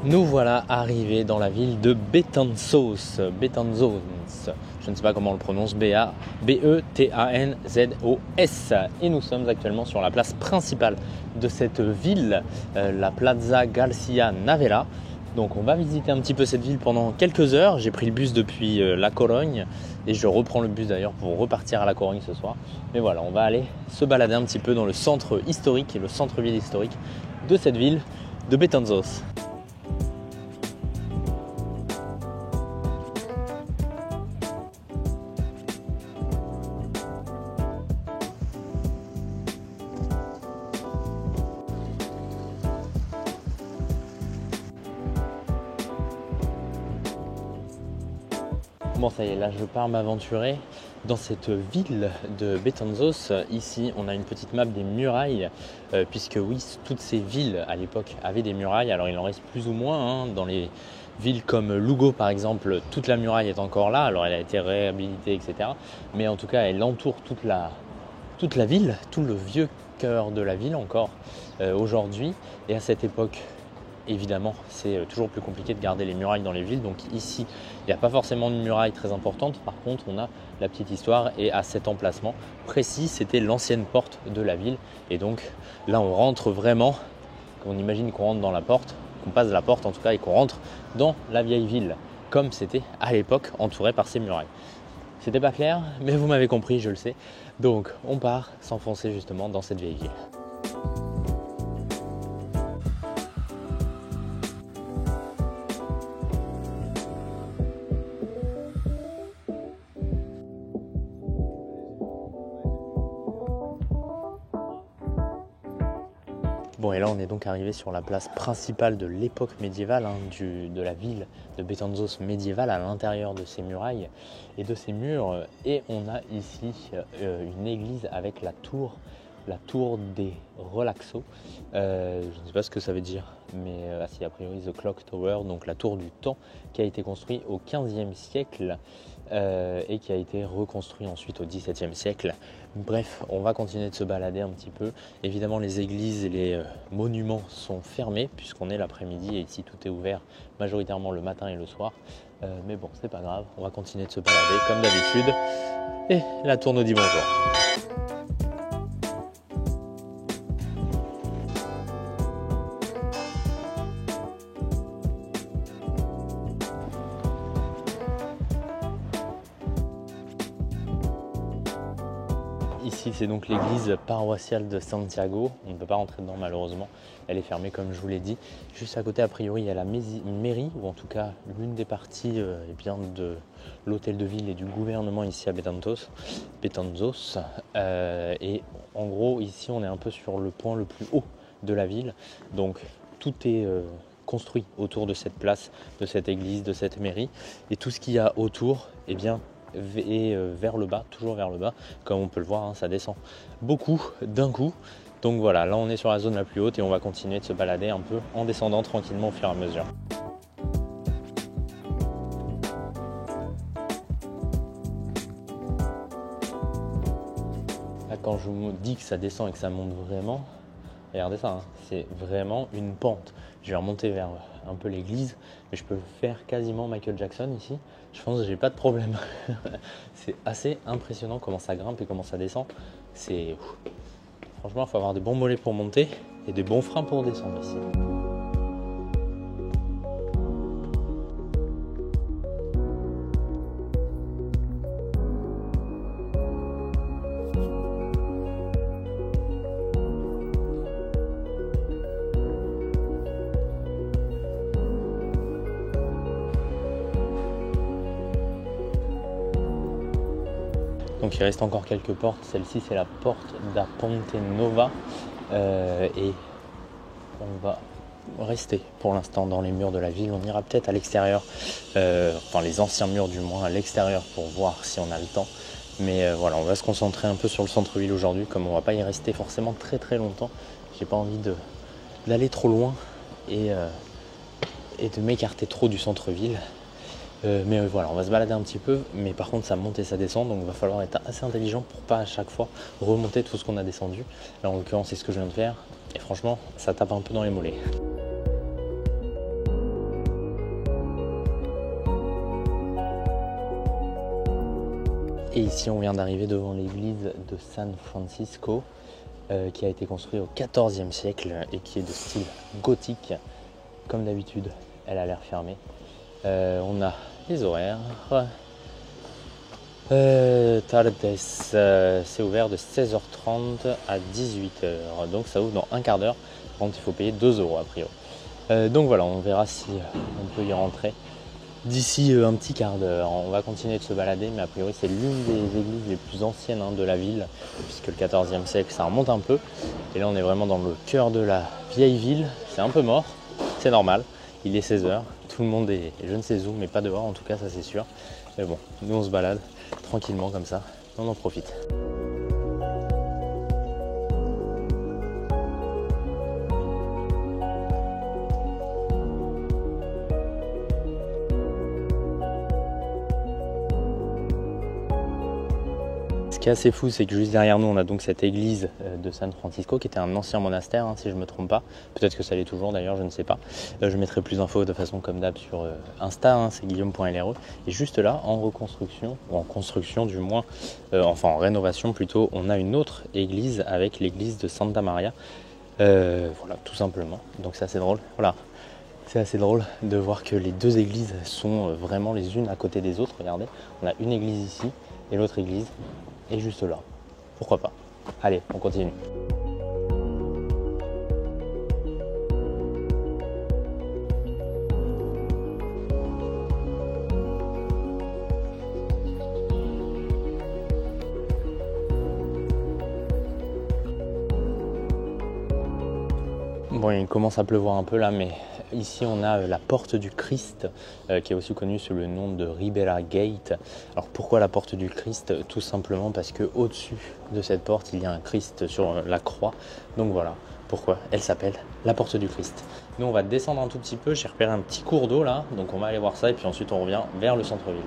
Nous voilà arrivés dans la ville de Betanzos. Betanzos, je ne sais pas comment on le prononce, B-E-T-A-N-Z-O-S. Et nous sommes actuellement sur la place principale de cette ville, la Plaza Garcia Navera. Donc on va visiter un petit peu cette ville pendant quelques heures. J'ai pris le bus depuis La Corogne et je reprends le bus d'ailleurs pour repartir à La Corogne ce soir. Mais voilà, on va aller se balader un petit peu dans le centre historique et le centre-ville historique de cette ville de Betanzos. Bon, ça y est, là je pars m'aventurer dans cette ville de Betanzos. Ici on a une petite map des murailles, puisque oui, toutes ces villes à l'époque avaient des murailles. Alors il en reste plus ou moins, dans les villes comme Lugo par exemple, toute la muraille est encore là. Alors elle a été réhabilitée, etc. Mais en tout cas elle entoure toute la ville, tout le vieux cœur de la ville encore aujourd'hui. Et à cette époque, évidemment, c'est toujours plus compliqué de garder les murailles dans les villes. Donc ici, il n'y a pas forcément de muraille très importante. Par contre, on a la petite histoire. Et à cet emplacement précis, c'était l'ancienne porte de la ville. Et donc là, on rentre vraiment, on imagine qu'on rentre dans la porte, qu'on passe la porte en tout cas, et qu'on rentre dans la vieille ville, comme c'était à l'époque entouré par ces murailles. C'était pas clair, mais vous m'avez compris, je le sais. Donc on part s'enfoncer justement dans cette vieille ville. Bon, et là on est donc arrivé sur la place principale de l'époque médiévale, de la ville de Betanzos médiévale, à l'intérieur de ces murailles et de ces murs. Et on a ici une église avec la tour des Relaxos. Je ne sais pas ce que ça veut dire, mais si, a priori The Clock Tower, donc la tour du temps, qui a été construite au XVe siècle et qui a été reconstruit ensuite au XVIIe siècle. Bref, on va continuer de se balader un petit peu. Évidemment, les églises et les monuments sont fermés puisqu'on est l'après-midi et ici tout est ouvert majoritairement le matin et le soir. Mais bon, c'est pas grave, on va continuer de se balader comme d'habitude. Et la tour nous dit bonjour. Ici, c'est donc l'église paroissiale de Santiago. On ne peut pas rentrer dedans malheureusement. Elle est fermée comme je vous l'ai dit. Juste à côté, a priori, il y a la mairie, ou en tout cas l'une des parties de l'hôtel de ville et du gouvernement ici à Betanzos. Et en gros, ici, on est un peu sur le point le plus haut de la ville. Donc, tout est construit autour de cette place, de cette église, de cette mairie. Et tout ce qu'il y a autour, eh bien, et vers le bas, toujours vers le bas, comme on peut le voir, ça descend beaucoup d'un coup. Donc voilà, là on est sur la zone la plus haute et on va continuer de se balader un peu en descendant tranquillement au fur et à mesure. Là, quand je vous dis que ça descend et que ça monte vraiment, regardez ça, c'est vraiment une pente. Je vais remonter vers un peu l'église, mais je peux faire quasiment Michael Jackson ici. Je pense que j'ai pas de problème. C'est assez impressionnant comment ça grimpe et comment ça descend. Franchement, il faut avoir des bons mollets pour monter et des bons freins pour descendre ici. Donc il reste encore quelques portes. Celle-ci, c'est la porte da Ponte Nova. Et on va rester pour l'instant dans les murs de la ville. On ira peut-être à l'extérieur, enfin les anciens murs du moins, à l'extérieur pour voir si on a le temps. Mais voilà, on va se concentrer un peu sur le centre-ville aujourd'hui. Comme on va pas y rester forcément très très longtemps, j'ai pas envie d'aller trop loin et de m'écarter trop du centre-ville. Mais voilà, on va se balader un petit peu, mais par contre ça monte et ça descend, donc il va falloir être assez intelligent pour pas à chaque fois remonter tout ce qu'on a descendu. Là en l'occurrence c'est ce que je viens de faire, et franchement ça tape un peu dans les mollets. Et ici, on vient d'arriver devant l'église de San Francisco, qui a été construite au XIVe siècle et qui est de style gothique. Comme d'habitude, elle a l'air fermée. On a les horaires. Tardes, c'est ouvert de 16h30 à 18h, donc ça ouvre dans un quart d'heure. Par contre, il faut payer 2 € a priori. Donc voilà, on verra si on peut y rentrer d'ici un petit quart d'heure. On va continuer de se balader, mais a priori c'est l'une des églises les plus anciennes de la ville, puisque le XIVe siècle ça remonte un peu. Et là on est vraiment dans le cœur de la vieille ville. C'est un peu mort, c'est normal, il est 16h, tout le monde est je ne sais où, mais pas dehors en tout cas, ça c'est sûr. Mais bon, nous on se balade tranquillement comme ça, on en profite. Ce qui est assez fou, c'est que juste derrière nous, on a donc cette église de San Francisco qui était un ancien monastère, si je ne me trompe pas. Peut-être que ça l'est toujours d'ailleurs, je ne sais pas. Je mettrai plus d'infos de façon comme d'hab sur Insta, c'est guillaume.lre. Et juste là, en reconstruction, ou en construction du moins, enfin en rénovation plutôt, on a une autre église avec l'église de Santa Maria. Voilà, tout simplement. Donc c'est assez drôle. Voilà. C'est assez drôle de voir que les deux églises sont vraiment les unes à côté des autres. Regardez, on a une église ici et l'autre église est juste là. Pourquoi pas? Allez, on continue. Bon, il commence à pleuvoir un peu là, mais ici on a la porte du Christ, qui est aussi connue sous le nom de Ribera Gate. Alors pourquoi la porte du Christ? Tout simplement parce que au-dessus de cette porte, il y a un Christ sur la croix. Donc voilà pourquoi elle s'appelle la porte du Christ. Nous on va descendre un tout petit peu, j'ai repéré un petit cours d'eau là, donc on va aller voir ça et puis ensuite on revient vers le centre-ville.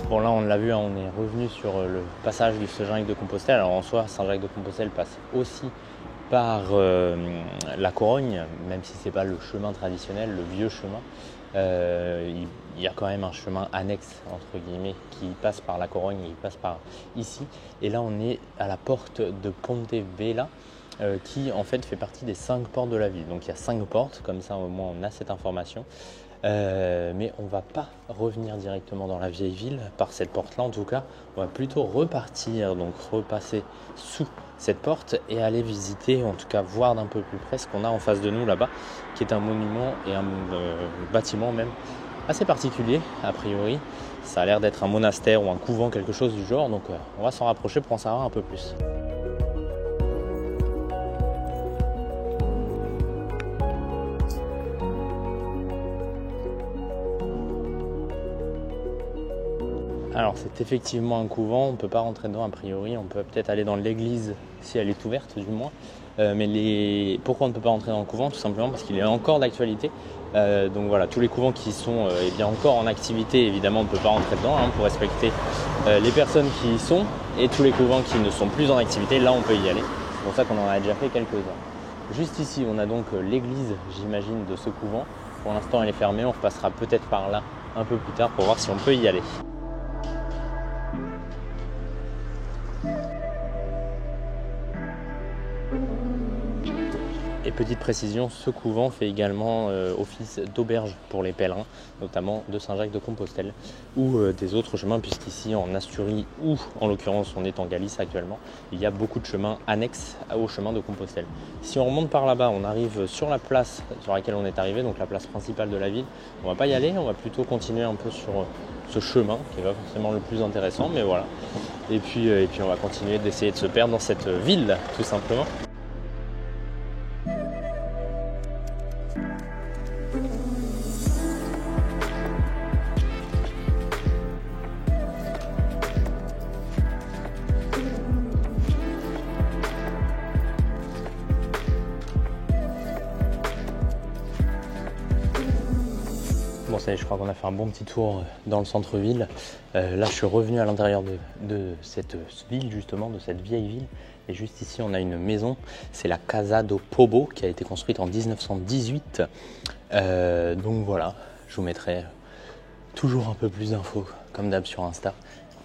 Bon là on l'a vu, on est revenu sur le passage du Saint-Jacques-de-Compostelle. Alors en soi, Saint-Jacques-de-Compostelle passe aussi par la Corogne, même si c'est pas le chemin traditionnel, le vieux chemin. Il y a quand même un chemin annexe entre guillemets qui passe par la Corogne et qui passe par ici. Et là on est à la porte de Ponte Vela, qui en fait fait partie des 5 portes de la ville. Donc il y a 5 portes, comme ça au moins on a cette information. Mais on va pas revenir directement dans la vieille ville par cette porte là en tout cas, on va plutôt repartir, donc repasser sous cette porte et aller visiter, en tout cas voir d'un peu plus près ce qu'on a en face de nous là-bas, qui est un monument et un bâtiment même assez particulier a priori. Ça a l'air d'être un monastère ou un couvent, quelque chose du genre, donc on va s'en rapprocher pour en savoir un peu plus. Alors c'est effectivement un couvent, on ne peut pas rentrer dedans a priori, on peut peut-être aller dans l'église si elle est ouverte du moins. Pourquoi on ne peut pas rentrer dans le couvent? Tout simplement parce qu'il est encore d'actualité. Donc voilà, tous les couvents qui sont bien encore en activité, évidemment on ne peut pas rentrer dedans pour respecter les personnes qui y sont. Et tous les couvents qui ne sont plus en activité, là on peut y aller. C'est pour ça qu'on en a déjà fait quelques-uns. Juste ici on a donc l'église, j'imagine, de ce couvent. Pour l'instant elle est fermée, on repassera peut-être par là un peu plus tard pour voir si on peut y aller. Et petite précision, ce couvent fait également office d'auberge pour les pèlerins, notamment de Saint-Jacques-de-Compostelle ou des autres chemins, puisqu'ici en Asturie ou en l'occurrence on est en Galice actuellement, il y a beaucoup de chemins annexes au chemin de Compostelle. Si on remonte par là-bas, on arrive sur la place sur laquelle on est arrivé, donc la place principale de la ville. On va pas y aller, on va plutôt continuer un peu sur ce chemin qui est pas forcément le plus intéressant, mais voilà. Et puis on va continuer d'essayer de se perdre dans cette ville tout simplement. ça y est, je crois qu'on a fait un bon petit tour dans le centre-ville. Là, je suis revenu à l'intérieur de cette ville, justement, de cette vieille ville. Et juste ici, on a une maison. C'est la Casa do Pobo qui a été construite en 1918. Donc voilà, je vous mettrai toujours un peu plus d'infos, comme d'hab sur Insta.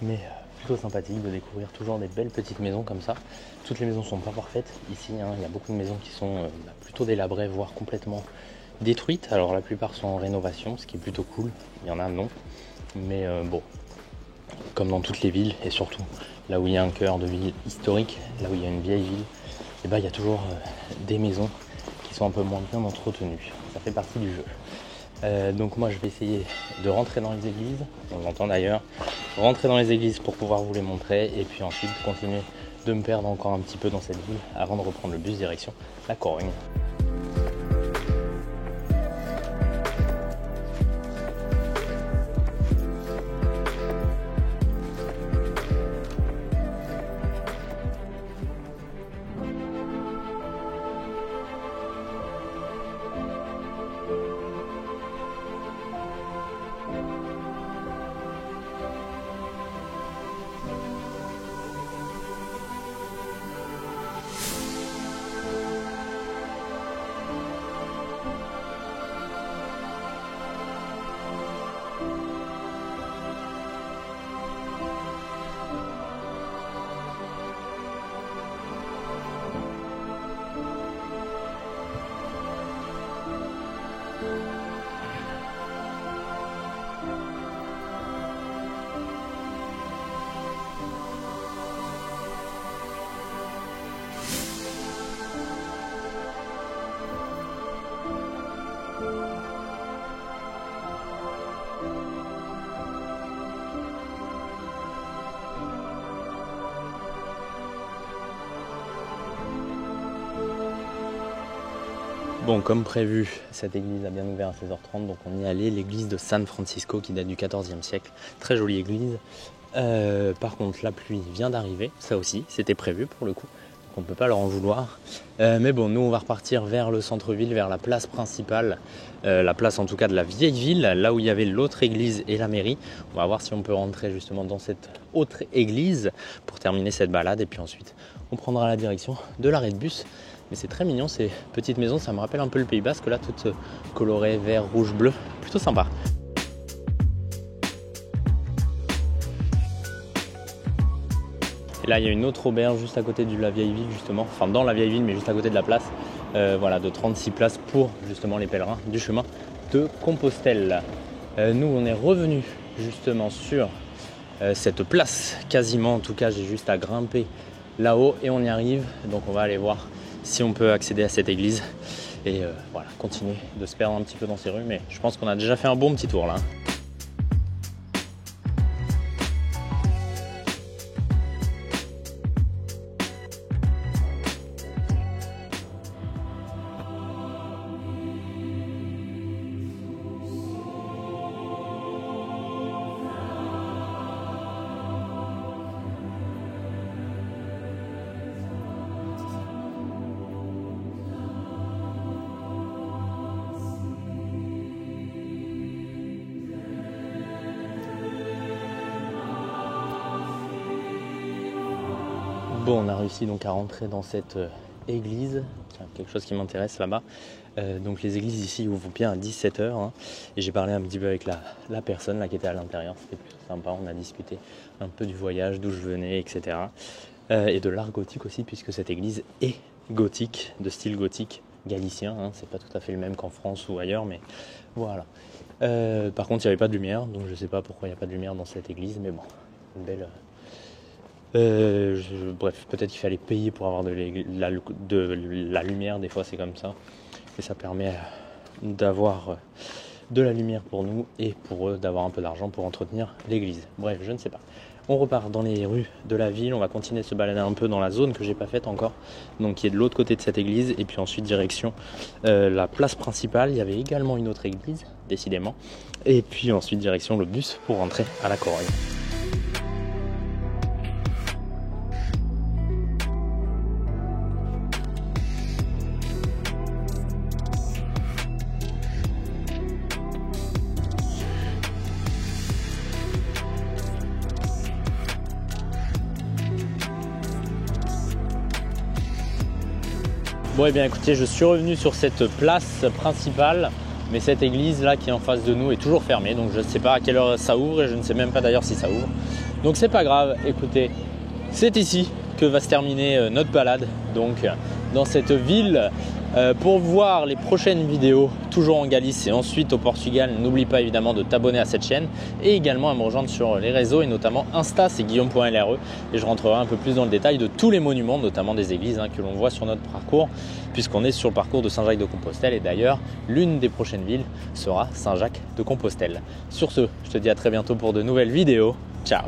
Mais plutôt sympathique de découvrir toujours des belles petites maisons comme ça. Toutes les maisons ne sont pas parfaites. Ici, il y a beaucoup de maisons qui sont plutôt délabrées, voire complètement détruites. Alors la plupart sont en rénovation, ce qui est plutôt cool. Il y en a non. Mais bon, comme dans toutes les villes, et surtout là où il y a un cœur de ville historique, là où il y a une vieille ville, et il y a toujours des maisons qui sont un peu moins bien entretenues. Ça fait partie du jeu. Donc moi je vais essayer de rentrer dans les églises, on l'entend d'ailleurs, rentrer dans les églises pour pouvoir vous les montrer et puis ensuite continuer de me perdre encore un petit peu dans cette ville avant de reprendre le bus direction La Corogne. Bon, comme prévu, cette église a bien ouvert à 16h30, donc on y est allé, l'église de San Francisco qui date du XIVe siècle. Très jolie église. Par contre, la pluie vient d'arriver, ça aussi, c'était prévu pour le coup, donc on ne peut pas leur en vouloir. Mais bon, nous on va repartir vers le centre-ville, vers la place principale, la place en tout cas de la vieille ville, là où il y avait l'autre église et la mairie. On va voir si on peut rentrer justement dans cette autre église pour terminer cette balade, et puis ensuite on prendra la direction de l'arrêt de bus. Mais c'est très mignon ces petites maisons, ça me rappelle un peu le Pays Basque, là toutes colorées vert, rouge, bleu, plutôt sympa. Et là il y a une autre auberge juste à côté de la vieille ville justement, enfin dans la vieille ville mais juste à côté de la place, voilà, de 36 places pour justement les pèlerins du chemin de Compostelle. Nous on est revenu justement sur cette place, quasiment en tout cas j'ai juste à grimper là-haut et on y arrive, donc on va aller voir si on peut accéder à cette église et voilà, continuer de se perdre un petit peu dans ces rues, mais je pense qu'on a déjà fait un bon petit tour là. Bon, on a réussi donc à rentrer dans cette église, quelque chose qui m'intéresse là-bas. Donc les églises ici ouvrent bien à 17h hein, et j'ai parlé un petit peu avec la personne là, qui était à l'intérieur, c'était plutôt sympa, on a discuté un peu du voyage, d'où je venais, etc. Et de l'art gothique aussi, puisque cette église est gothique, de style gothique galicien, hein, c'est pas tout à fait le même qu'en France ou ailleurs, mais voilà. Par contre il n'y avait pas de lumière, donc je sais pas pourquoi il n'y a pas de lumière dans cette église, mais bon, une belle... bref, peut-être qu'il fallait payer pour avoir de la lumière, des fois c'est comme ça. Et ça permet d'avoir de la lumière pour nous et pour eux d'avoir un peu d'argent pour entretenir l'église. Bref, je ne sais pas. On repart dans les rues de la ville, on va continuer de se balader un peu dans la zone que j'ai pas faite encore, donc qui est de l'autre côté de cette église, et puis ensuite direction la place principale. Il y avait également une autre église, décidément, et puis ensuite direction le bus pour rentrer à La Corogne. Bon, et bien écoutez, je suis revenu sur cette place principale, mais cette église là qui est en face de nous est toujours fermée, donc je ne sais pas à quelle heure ça ouvre et je ne sais même pas d'ailleurs si ça ouvre. Donc c'est pas grave, écoutez, c'est ici que va se terminer notre balade, donc dans cette ville. Pour voir les prochaines vidéos, toujours en Galice et ensuite au Portugal, n'oublie pas évidemment de t'abonner à cette chaîne et également à me rejoindre sur les réseaux et notamment Insta, c'est guillaume.lre, et je rentrerai un peu plus dans le détail de tous les monuments, notamment des églises que l'on voit sur notre parcours, puisqu'on est sur le parcours de Saint-Jacques-de-Compostelle et d'ailleurs l'une des prochaines villes sera Saint-Jacques-de-Compostelle. Sur ce, je te dis à très bientôt pour de nouvelles vidéos. Ciao!